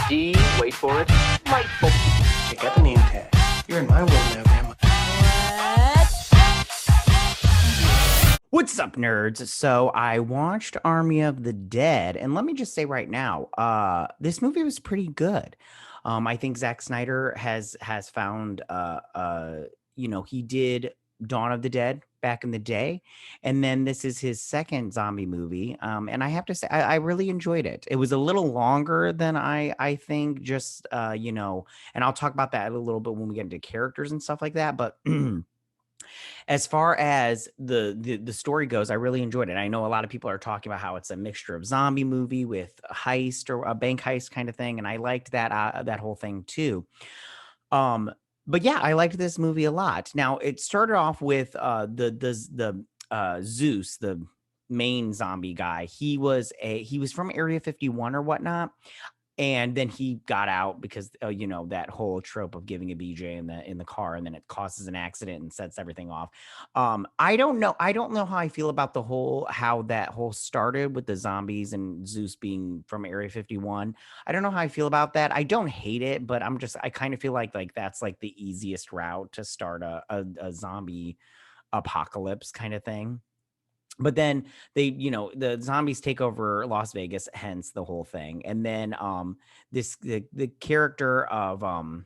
D, wait for it, delightful. Check out the name tag. You're in my world now, Grandma. What's up, nerds? So I watched Army of the Dead, and let me just say right now, this movie was pretty good. I think Zack Snyder has found, he did Dawn of the Dead back in the day, and then this is his second zombie movie. And I have to say, I really enjoyed it. It was a little longer than I think, and I'll talk about that a little bit when we get into characters and stuff like that, but. As far as the story goes, I really enjoyed it. I know a lot of people are talking about how it's a mixture of zombie movie with a heist or a bank heist kind of thing, and I liked that whole thing too. But yeah, I liked this movie a lot. Now it started off with Zeus, the main zombie guy. He was from Area 51 or whatnot. And then he got out because that whole trope of giving a BJ in the car, and then it causes an accident and sets everything off. I don't know how I feel about how that whole started with the zombies and Zeus being from Area 51. I don't know how I feel about that. I don't hate it, but I kind of feel like that's like the easiest route to start a zombie apocalypse kind of thing. But then the zombies take over Las Vegas, hence the whole thing. And then the character of hold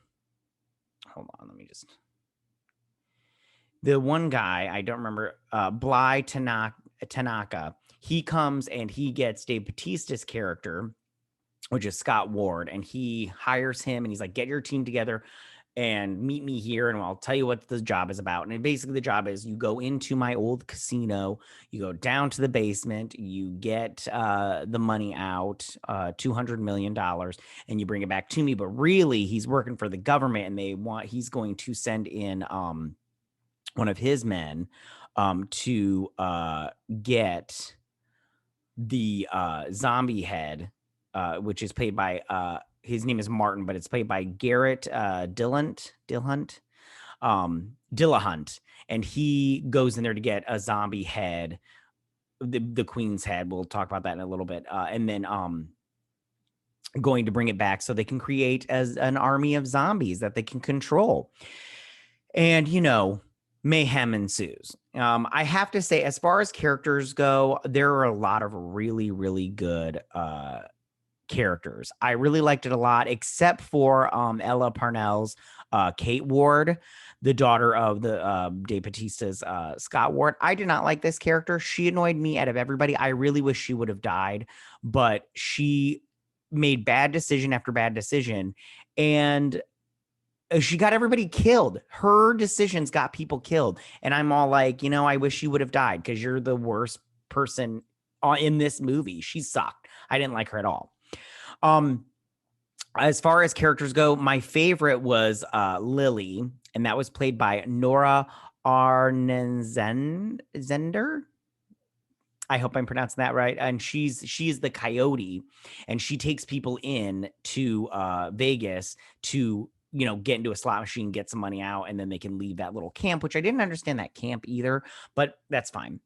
on, let me just, the one guy, I don't remember, Bly Tanaka, he comes and he gets Dave Bautista's character, which is Scott Ward, and he hires him and he's like, get your team together and meet me here, and I'll tell you what the job is about. And basically the job is you go into my old casino, you go down to the basement, you get the money out, $200 million, and you bring it back to me. But really, he's working for the government, and he's going to send in one of his men to get the zombie head, which is played by his name is Martin, but it's played by Garrett Dillahunt. And he goes in there to get a zombie head, the queen's head. We'll talk about that in a little bit. And then going to bring it back so they can create as an army of zombies that they can control. And, mayhem ensues. I have to say, as far as characters go, there are a lot of really, really good characters. I really liked it a lot, except for Ella Parnell's Kate Ward, the daughter of the Dave Bautista's Scott Ward. I did not like this character. She annoyed me out of everybody. I really wish she would have died, but she made bad decision after bad decision, and she got everybody killed. Her decisions got people killed, and I'm all like, I wish you would have died because you're the worst person in this movie. She sucked. I didn't like her at all. As far as characters go, my favorite was Lily, and that was played by Nora Arnzender. I hope I'm pronouncing that right. And she's the coyote, and she takes people in to Vegas to get into a slot machine, get some money out, and then they can leave that little camp, which I didn't understand that camp either, but that's fine.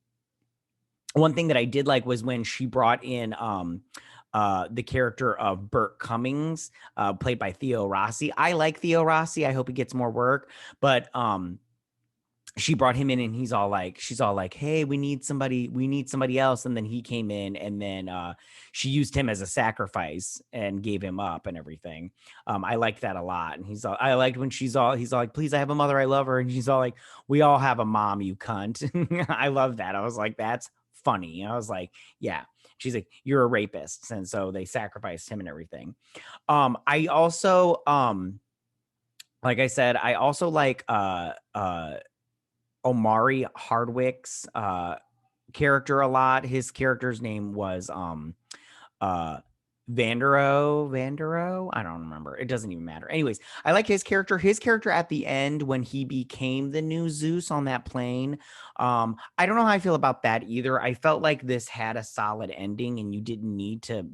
One thing that I did like was when she brought in the character of Burt Cummings, played by Theo Rossi. I like Theo Rossi. I hope he gets more work, but she brought him in, and she's all like, hey, we need somebody else. And then he came in, and then she used him as a sacrifice and gave him up and everything. I liked that a lot. And I liked when he's all like, please, I have a mother, I love her. And she's all like, we all have a mom, you cunt. I love that. I was like, that's funny. I was like, yeah. She's like, you're a rapist. And so they sacrificed him and everything. I also, like I said, I also like Omari Hardwick's character a lot. His character's name was Vandero. I don't remember. It doesn't even matter. Anyways, I like his character. His character at the end when he became the new Zeus on that plane. I don't know how I feel about that either. I felt like this had a solid ending, and you didn't need to,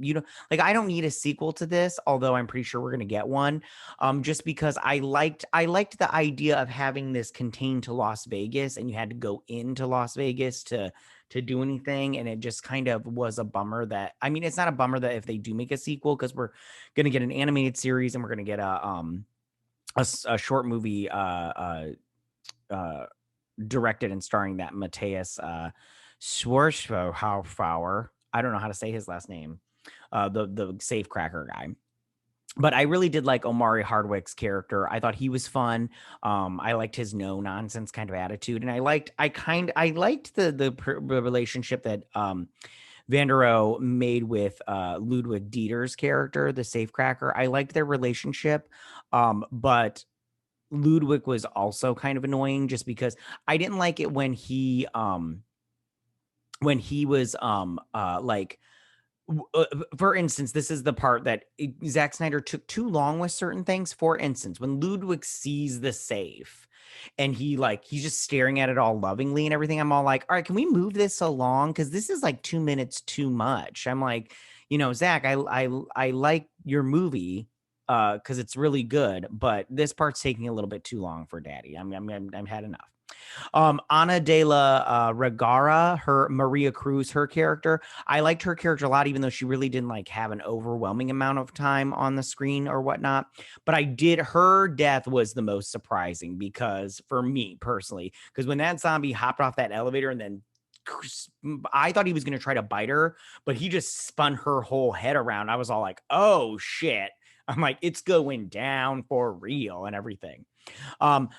I don't need a sequel to this, although I'm pretty sure we're gonna get one. Just because I liked the idea of having this contained to Las Vegas, and you had to go into Las Vegas to to do anything, and it just kind of was a bummer that, I mean, it's not a bummer that if they do make a sequel, because we're gonna get an animated series and we're gonna get a short movie directed and starring that Matthias Schwarzhauer. I don't know how to say his last name. The safecracker guy. But I really did like Omari Hardwick's character. I thought he was fun. I liked his no nonsense kind of attitude, and I liked the relationship that Vanderoe made with Ludwig Dieter's character, the safecracker. I liked their relationship, but Ludwig was also kind of annoying just because I didn't like it when he was like, for instance, this is the part that Zack Snyder took too long with certain things. For instance, when Ludwig sees the safe and he's just staring at it all lovingly and everything, I'm all like, all right, can we move this along? Because this is like 2 minutes too much. I'm like, Zack, I like your movie because it's really good, but this part's taking a little bit too long for Daddy. I'm had enough. Ana de la Regara, her Maria Cruz, her character. I liked her character a lot, even though she really didn't like have an overwhelming amount of time on the screen or whatnot. But her death was the most surprising because for me personally, because when that zombie hopped off that elevator and then I thought he was going to try to bite her, but he just spun her whole head around. I was all like, oh shit. I'm like, it's going down for real and everything.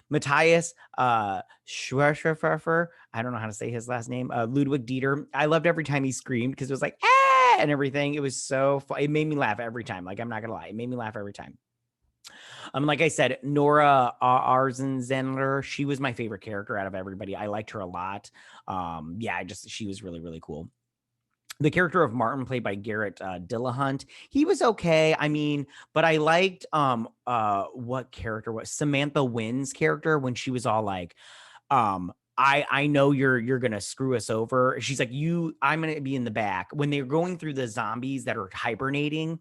Matthias Schwerfer, I don't know how to say his last name. Ludwig Dieter. I loved every time he screamed because it was like, ah, and everything. It was so fun. It made me laugh every time. Like, I'm not gonna lie, it made me laugh every time. Like I said, Nora Arzenzendler, she was my favorite character out of everybody. I liked her a lot. She was really, really cool. The character of Martin, played by Garrett Dillahunt, he was okay. I mean, but I liked what character was Samantha Wynn's character when she was all like, I know you're gonna screw us over. She's like, I'm gonna be in the back when they're going through the zombies that are hibernating,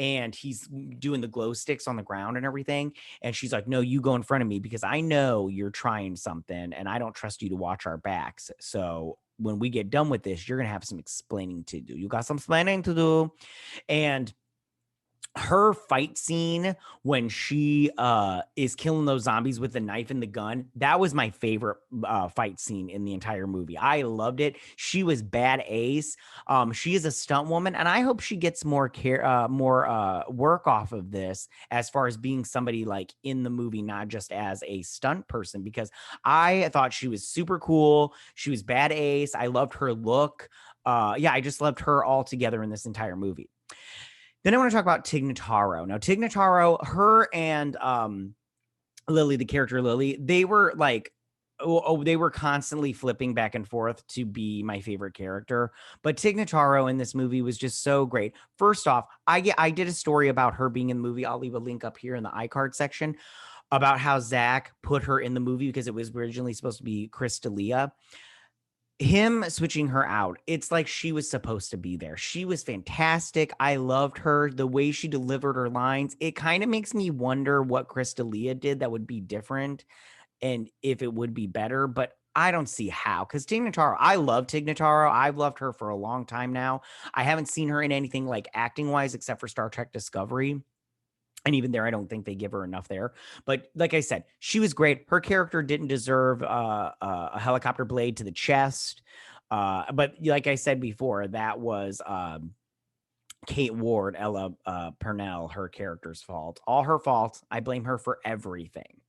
and he's doing the glow sticks on the ground and everything. And she's like, no, you go in front of me because I know you're trying something, and I don't trust you to watch our backs. So when we get done with this, you're gonna have some explaining to do. You got some explaining to do. And her fight scene when she is killing those zombies with the knife and the gun, that was my favorite fight scene in the entire movie. I loved it. She was bad ace. She is a stunt woman, and I hope she gets more work off of this as far as being somebody like in the movie, not just as a stunt person, because I thought she was super cool. She was bad ace. I loved her look. I just loved her all together in this entire movie. Then I want to talk about Tig Notaro. Now, Tig Notaro, her and Lily, the character Lily, they were like, they were constantly flipping back and forth to be my favorite character. But Tig Notaro in this movie was just so great. First off, I did a story about her being in the movie. I'll leave a link up here in the iCard section about how Zach put her in the movie because it was originally supposed to be Chris D'Elia. Him switching her out, it's like she was supposed to be there. She was fantastic. I loved her. The way she delivered her lines, it kind of makes me wonder what Chris D'Elia did that would be different and if it would be better, but I don't see how. Because Tig Notaro, I love Tig Notaro. I've loved her for a long time now. I haven't seen her in anything like acting wise except for Star Trek Discovery. And even there, I don't think they give her enough there. But like I said, she was great. Her character didn't deserve a helicopter blade to the chest. But like I said before, that was Kate Ward, Ella Purnell, her character's fault. All her fault. I blame her for everything.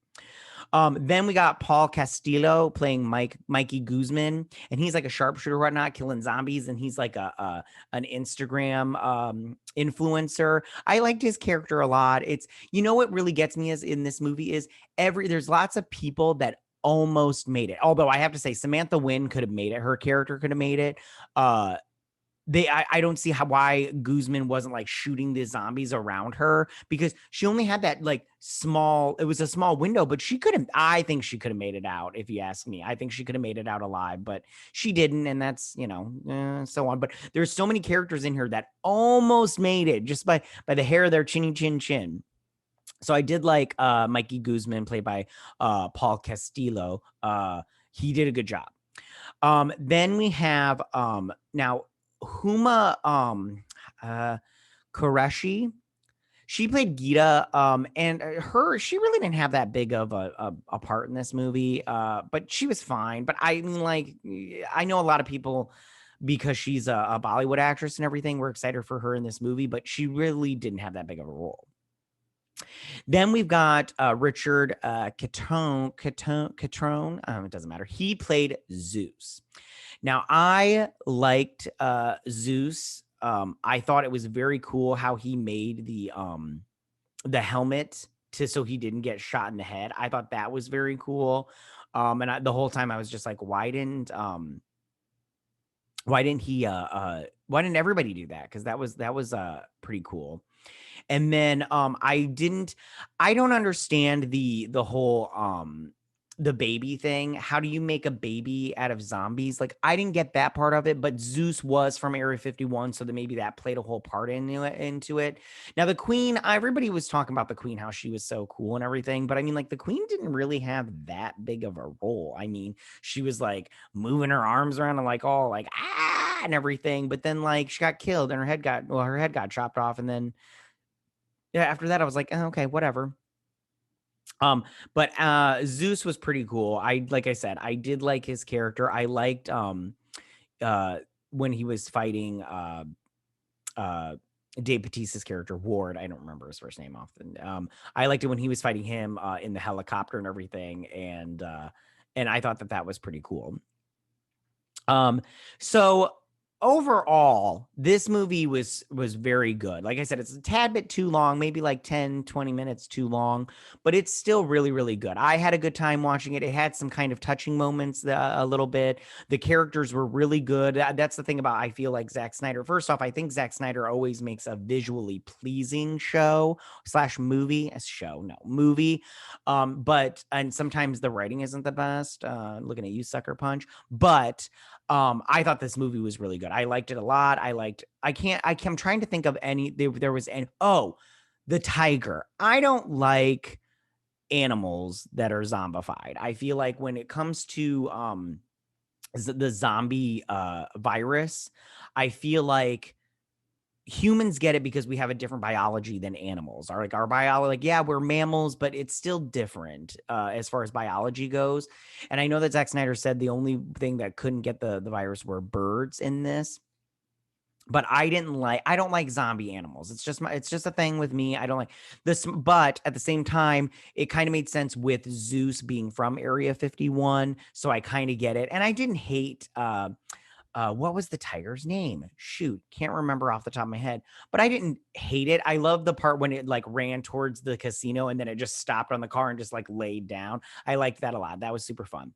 Then we got Paul Castillo playing Mikey Guzman, and he's like a sharpshooter, whatnot, killing zombies, and he's like an Instagram influencer. I liked his character a lot. It's, what really gets me is in this movie is there's lots of people that almost made it. Although I have to say Samantha Wynn could have made it. Her character could have made it. I don't see why Guzman wasn't like shooting the zombies around her because she only had that like it was a small window, but I think she could have made it out. If you ask me, I think she could have made it out alive, but she didn't. And that's, so on. But there's so many characters in here that almost made it just by the hair of their chinny chin chin. So I did like Mikey Guzman, played by Paul Castillo. He did a good job. Then we have now Huma uh Qureshi. She played Gita, and she really didn't have that big of a part in this movie, but she was fine. But I mean, like, I know a lot of people, because she's a Bollywood actress and everything, we're excited for her in this movie, but she really didn't have that big of a role. Then we've got Richard Catrone. It doesn't matter. He played Zeus. Now, I liked Zeus. I thought it was very cool how he made the helmet so he didn't get shot in the head. I thought that was very cool. And the whole time I was just like, why didn't everybody do that? Because that was pretty cool. And then I don't understand the whole the baby thing. How do you make a baby out of zombies? Like, I didn't get that part of it, but Zeus was from Area 51, so that maybe that played a whole part into it. Now, the Queen, everybody was talking about the Queen, how she was so cool and everything, but I mean, like, the Queen didn't really have that big of a role. I mean, she was like moving her arms around and like all like and everything, but then like she got killed and her head got chopped off, and then yeah, after that I was like, oh, okay, whatever. But Zeus was pretty cool. Like I said, I did like his character. I liked when he was fighting Dave Bautista's character, Ward. I don't remember his first name often. I liked it when he was fighting him in the helicopter and everything, and I thought that was pretty cool. So overall, this movie was very good. Like I said, it's a tad bit too long, maybe like 10-20 minutes too long, but it's still really, really good. I had a good time watching it. It had some kind of touching moments a little bit. The characters were really good. That's the thing about, I feel like, Zack Snyder. First off, I think Zack Snyder always makes a visually pleasing movie. And sometimes the writing isn't the best. Looking at you, Sucker Punch. But I thought this movie was really good. I liked it a lot. I'm trying to think of the tiger. I don't like animals that are zombified. I feel like when it comes to the zombie virus, I feel like humans get it because we have a different biology than animals. Our biology, like, yeah, we're mammals, but it's still different as far as biology goes. And I know that Zack Snyder said the only thing that couldn't get the virus were birds in this. But I don't like zombie animals. It's just a thing with me. I don't like this, but at the same time, it kind of made sense with Zeus being from Area 51. So I kind of get it. And I didn't hate what was the tiger's name? Shoot, can't remember off the top of my head, but I didn't hate it. I love the part when it like ran towards the casino and then it just stopped on the car and just like laid down. I liked that a lot. That was super fun.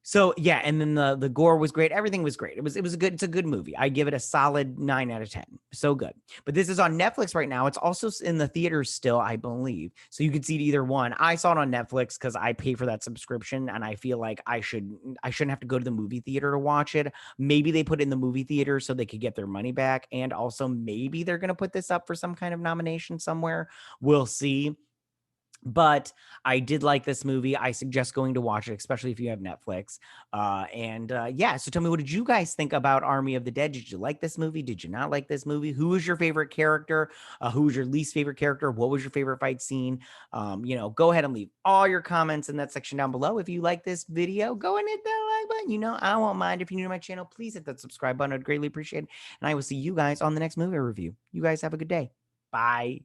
So yeah, and then the gore was great. Everything was great. It's a good movie. I give it a solid 9 out of 10. So good. But this is on Netflix right now. It's also in the theaters still, I believe. So you could see it either one. I saw it on Netflix because I pay for that subscription, and I feel like I shouldn't have to go to the movie theater to watch it. Maybe they put it in the movie theater so they could get their money back, and also maybe they're gonna put this up for some kind of nomination somewhere. We'll see. But I did like this movie. I suggest going to watch it, especially if you have Netflix. Yeah, so tell me, what did you guys think about Army of the Dead? Did you like this movie? Did you not like this movie? Who was your favorite character? Who was your least favorite character? What was your favorite fight scene? Go ahead and leave all your comments in that section down below. If you like this video, go and hit that like button. I won't mind. If you're new to my channel, please hit that subscribe button. I'd greatly appreciate it. And I will see you guys on the next movie review. You guys have a good day. Bye.